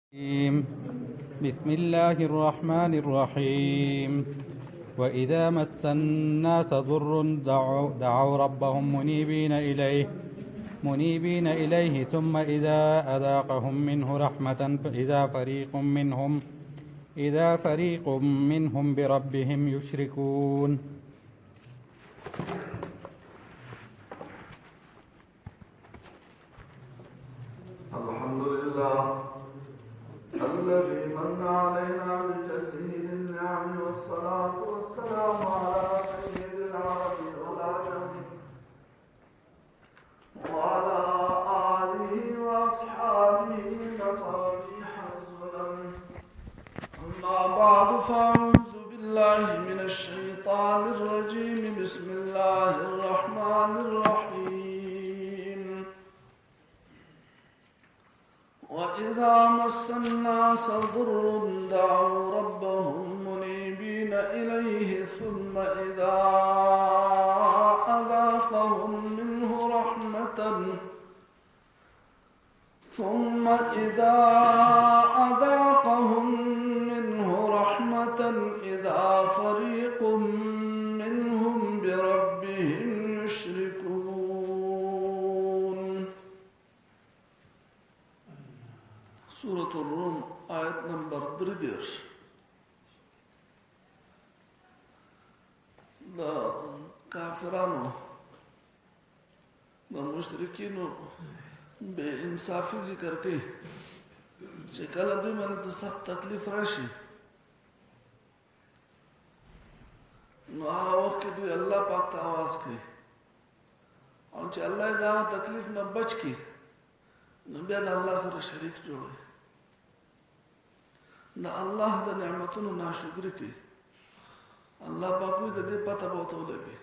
بسم الله الرحمن الرحيم وإذا مس الناس ضر دعوا ربهم منيبين إليه ثم إذا أذاقهم منه رحمة إذا فريق منهم بربهم يشركون. الحمد لله الذي من علينا بجزيل النعم والصلاة والسلام على سيد العرب والعجم وعلى آله وأصحابه مصابيح الظلم. أما بعد فأعوذ بالله من الشيطان الرجيم. بسم الله الرحمن الرحيم. وإذا مس الناس ضر دعوا ربهم منيبين إليه ثم إذا أذاقهم منه رحمة إذا فريق منهم بربهم يشركون. سورة الروم آية نمبر 3. دا کافرانو دا مشرکینو بے انصافی ذکر کئی چې کله دوی باندې سخت تکلیف راشي نو هغه وخت کې دوی الله پاک ته आवाज کوي او چې الله دا تکلیف نه بچ کی نو بیا د الله سره شریک جوړي دا الله د نعمتونو ناشکری کوي. الله پاک دې دې پته بوته ولګي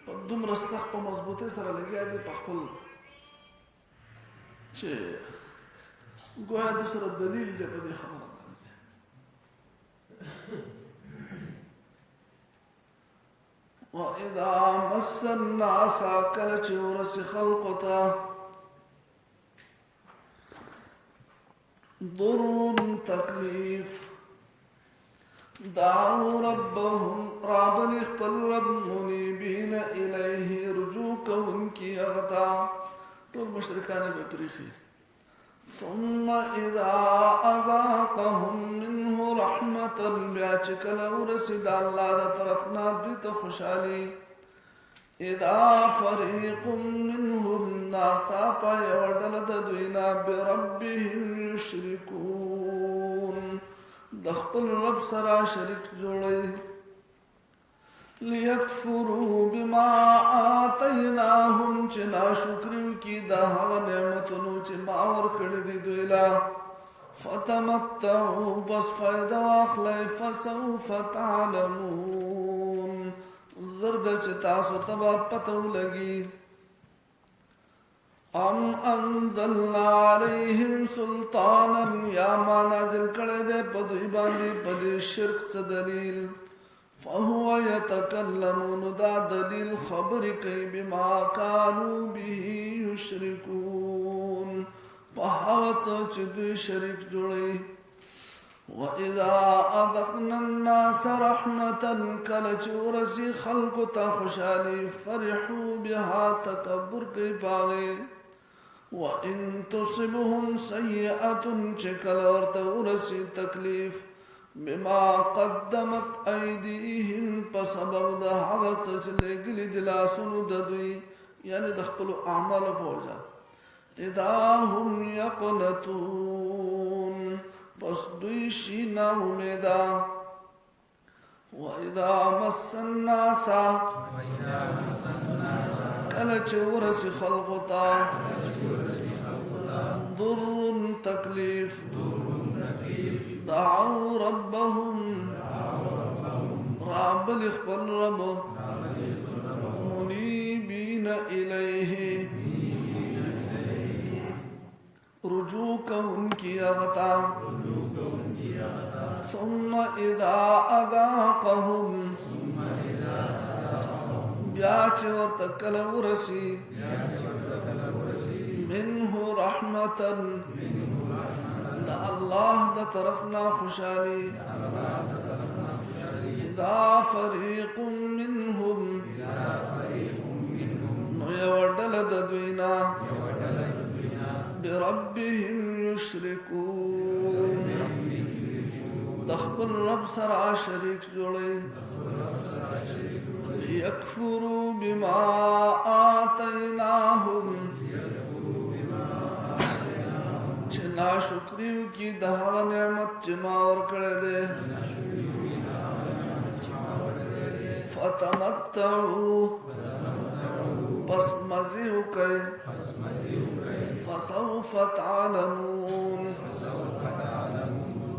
په دومره سخت په مضبوطی سره لګیا دي په خپل چې ګویا د سره دلیل دی په دې خبره باندې. وإذا مس الناس کله چې ورسي خلقو ته ضر تکلیف دعوا ربهم رابل خپل رب منیبین الیه رجوع کوونکي اغتا ټول مشرکان به تاریخي ثم اذا اذاقهم منه رحمة بیا چې کله ورسید الله د طرفنا دوی ته خوشحالي اذا فريق منهم ناثاپا یو ډله د دوی نه بربهم یشرکون د خپل رب سره شریک جوړي لیکفروا بما آتیناهم چې ناشکریو کی د هغه نعمتونو چې ما ورکړي دي دوی لا فتمتعوا بس فائدہ واخلئ فسوف تعلمون زرد چې تاسو ته پته ولګي. ام انزلنا عليهم سلطانا یا ما نازل کړه دې په دوی باندې په دې شرک څه دلیل فهو يتكلمون دا دلیل خبرې کوي بما كانوا به يشركون په هغه څه چې دوی شریک جوړي. وإذا أذقنا الناس رحمة کله چې ورسي خلقو ته خوشحالي فرحوا بها تکبر کوي پاغه وَإِن تُصِبْهُمْ سَيِّئَةٌ چکل ورته ورسی تکلیف بما قدمت أيديهم په سبب د هغه څه چې لګلي د لاسونو د دوی یعنی د خپل اعمال په وجه اذا هم يقنطون پس دوی شي نا امیدا. وَإِذَا مَسَّ النَّاسَ کله چې ورسي خلقو ته ضر تکلیف دعوا ربهم رابل خپل رب منیبین الیه رجوع کوونکي اغتا ثم اذا اذاقهم بیا چې ورته کله ورسي من منه رحمة دا الله دا طرفنا خوشالي إذا فريق منهم نو يودل ددوينا بربهم يشركون دخبر رب سرع شريك جوړي يكفروا بما آتيناهم چې ناشکریو کی د هغه نعمت چې ما ورکړې ده فتمتعوا پس مزیو کوي فسوف تعلمون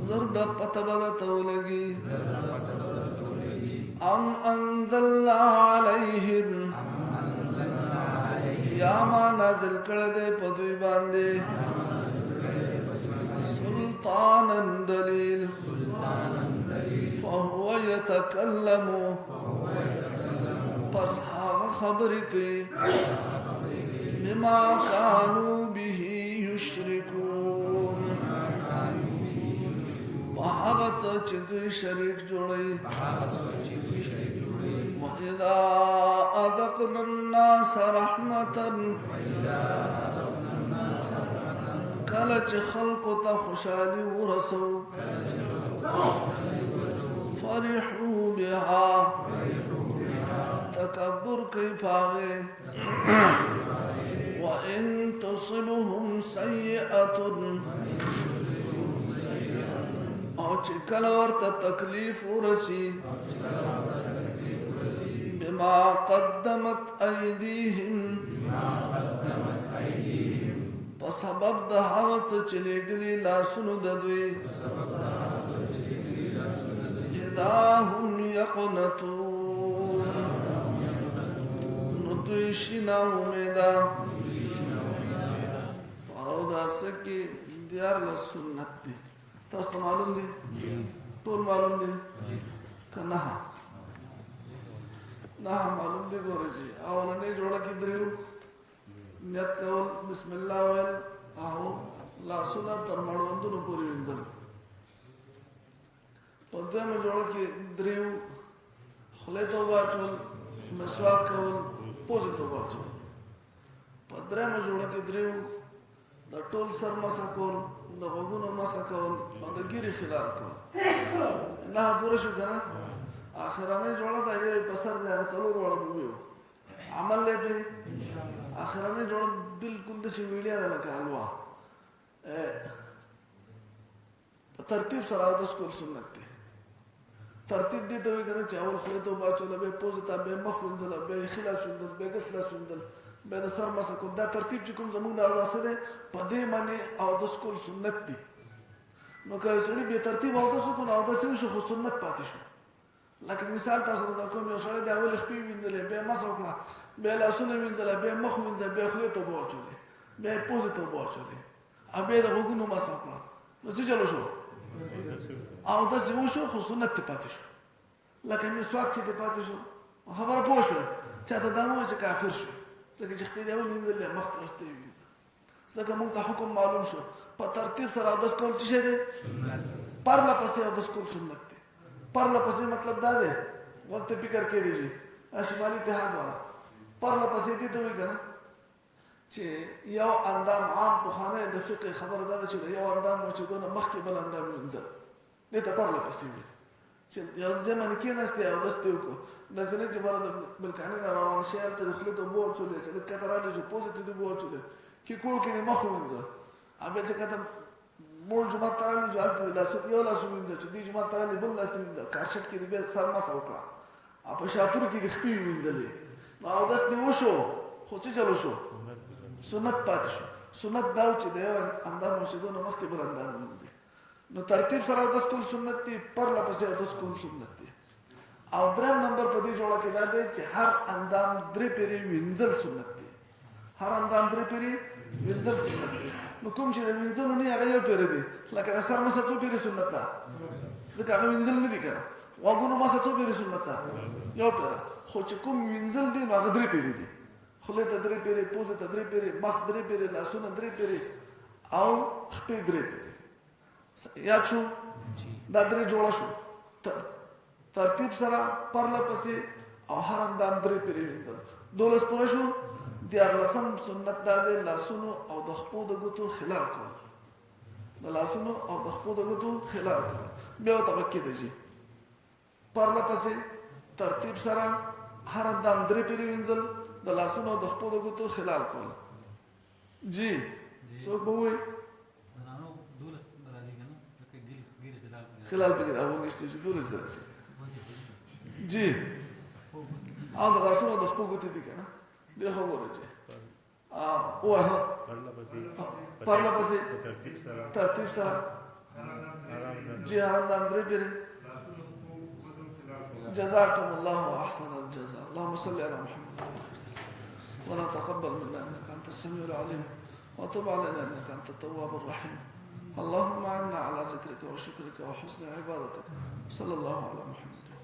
زرد پتبل تولگی ام انزلنا علیہم یا ما نازل کرده پدوی بانده سلطانا دلیل فهو يتكلم پس هاغ خبر کی بما كانوا به يشركون وهاغ چې دوی شریک جوړي وإذا أذقنا الناس رحمة کله چې خلقو ته خوشالي ورسو فرحوا بها تکبر کوي پاغه وإن تصبهم سيئة او چې کله ورته تکلیف ورسي بما قدمت أيديهم په سبب د هغه څه چې لګلي لاسونو د دوی اذا هم يقنطون نو دوی شینا امیدا او دا سکی دیار له سنت دي تاسو ته معلوم دي ټول معلوم دي کنه نه معلوم دي ګورځي او نه جوړه کې دریو نیت کول بسم الله ویل او لاسونه تر مړوندونو پورې وینځل په دغه جوړه کې دریو خله ته واچول مسواک کول پوزه ته واچول په دغه جوړه کې دریو د ټول سر مسا کول د غوګونو مسا کول او د ګيري خلال کول نه پوره شو کنه اخرانه جوړه دا یې په سر د څلور وړه بویو عمل لري اخرانه جوړ بالکل د سی ویډیا ده لکه حلوا په ترتیب سره د سکول سنت دی ترتیب دی ته وګورئ چې اول خله ته باچول به پوز ته به مخ ونځل به خلاص ونځل به ګسلا ونځل به د سر مسکو دا ترتیب چې کوم زموږ د اوراسه ده په دې معنی او د سکول سنت دی نو که سړي به ترتیب او د سکول او د شو خو سنت پاتې شو لکه مثال تاسو ته کوم یو سړی د اول خپې وینځل به مسکو به لاسونه وینځل به مخ وینځل به خله ته باچول به پوز ته باچول ابه د وګونو مسکو نو څه چلو شو او د څه شو خو سنت پاتې شو لکه مسواک چې پاتې شو خبره پوه شو چې ته دمو چې کافر شو ځکه چې خپل دی وینځل مخ ترسته وي ځکه موږ ته حکم معلوم شو په ترتیب سره د سکول څه شه دي پر لا پسې د سکول سنت دي پر لا پسې مطلب دا دی وخت فکر کوي چې شمالي اتحاد والا پر لا پسې دي ته وي کنه چې یو اندام عام په خانه د فقه خبر دا چې یو اندام چې دونه مخکې بل اندام وینځل دې ته پر لا پسې وي چې یو ځمن کې نسته او دسته کو د زنه چې بار د بلکانه روان شي تر خپل ته بو چولې چې کتراله چې پوزټیو بو چولې کې کول کې مخ وینځل ابه چې کته مول جمعه تراله جالت لاسو یو لاسو وینځل چې دې جمعه تراله بل لاسو وینځل کارشت کې دې سر ما سوکا اپ شاپور کې د خپل وینځلې نو داس دی وشو خو څه چلو شو سنت پاتې شو سنت دا چې د اندام چې دونه مخکې بل اندام وینځي نو ترتیب سره د سکول سنت دی پر لا پسې د سکول سنت دی او دریم نمبر په دې جوړه کې دا دی چې هر اندام درې پیری وینځل سنت دی هر اندام درې پیری وینځل سنت دی نو کوم چې وینځل نه هغه یو پیری دی لکه سر مسه څو پیری سنت ده ځکه هغه وینځل نه دي کنه واګونو مسه څو پیری سنت ده یو پیری خو چې کوم وینځل دی هغه درې پیری دی خله ته درې پیری، پوزه ته درې پیری، مخ درې پیری، لاسونه درې پیری او خپې درې پیری. یا شو دا درې جوړه شو ترتیب سره پرله پسې او هر اندام درې پیری وینځل. 12 پوره شو. 14 سنت دا دی لاسونو او د خپو د ګوتو خلال کول. د لاسونو او د خپو د ګوتو خلال کول. بیا ته کې دی پرله پسې ترتیب سره هر اندام درې پیری وینځل، د لاسونو او د خپو د ګوتو خلال کول. جی څوک به وایي خلال پکې او نشته چې 12 درځي. جی او د لاسونو د خپو ګوتې دي کنه بیا خبره جی واه پرله پسې ترتیب سره جی هر اندام درې پیری. جزاكم الله احسن الجزاء. اللهم صل على محمد ولا تقبل منا انك انت السميع العليم وتب علينا انك انت التواب الرحيم. اللهم اعنا على ذكرك وشكرك وحسن عبادتك. صلى الله على محمد.